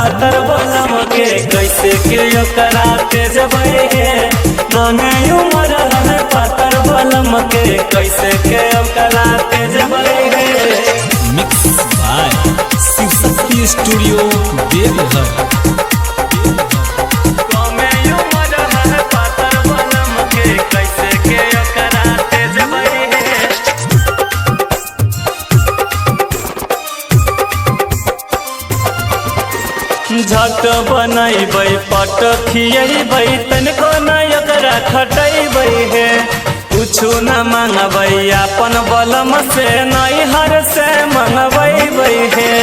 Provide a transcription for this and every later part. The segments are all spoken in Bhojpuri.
पातर बलम के कैसे के ओकरा तेज बहे नाने उमर है पातर बलम के कैसे के ओकरा तेज बहे। Mix by Shiv Shakti studio Deoghar. झट बनैबै पट खियबै तनिको नहीं ओकरा खटैबै हे कुछु न मांगबै अपन बलम से नैहर से मंगबै हे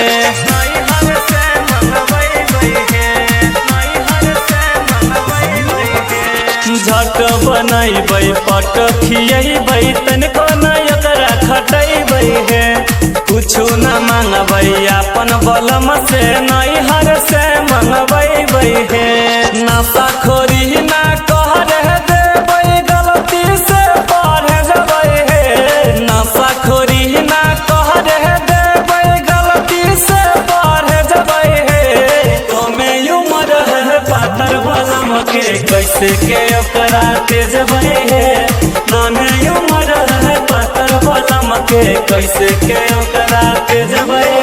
झट बनैबै पट खियबै तनिको नहीं ओकरा खटैबै हे कुछु न मांगबै अपन बलम से नैहर से मंगबै हे नशा खोरी ना कह देबै गलती से पढ़ जबै हे नशा खोरी ना कह देबै गलती से पढ़ जबै हे कमे उमर है पातर बलम के कैसे के ओकरा तेज बहे हे नाने उमर है पातर बलम के कैसे के ओकरा तेज बहे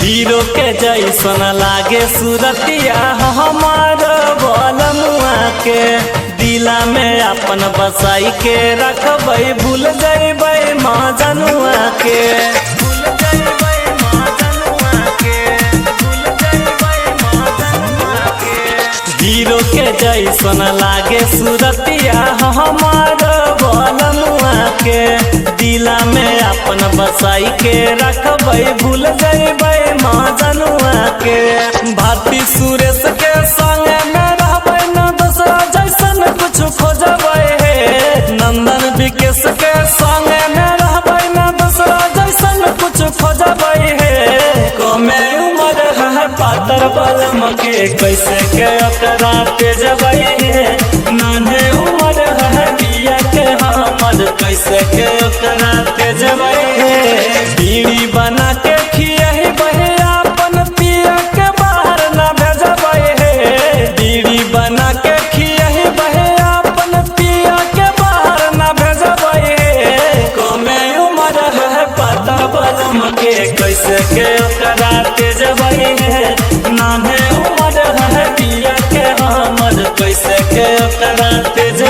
हीरो के जैसन लागे सूरतिया हमार बलमुआ के दिला में अपन बसाई के रखबै भूल जैबै माँ जनुआ के हीरो के जैसन लागे सूरतिया हमार बलमुआ के दिला में अपन बसाई के रखबै भूल जैबै माँ जनुआ के भारती सुरेश के संग में रहबै न दूसरा जैसन कुछ खोजबै हे नंदन विकेश के संग में रहबै न दूसरा जैसन कुछ खोजबै हे कमे उमर है पातर बलम के कैसे के ओकरा तेज बहे नाने उमर है पिया के हमर कैसे के ओकरा तेज बहे बीड़ी बना के खियबै अपन पिया के बाहर न भेजबै हे बीड़ी बना के खियबै अपन पिया के बाहर न भेजबै हे कमे उमर है पातर बलम के कैसे के ओकरा तेज बहे नाने उमर है पिया के हमर कैसे के ओकरा तेज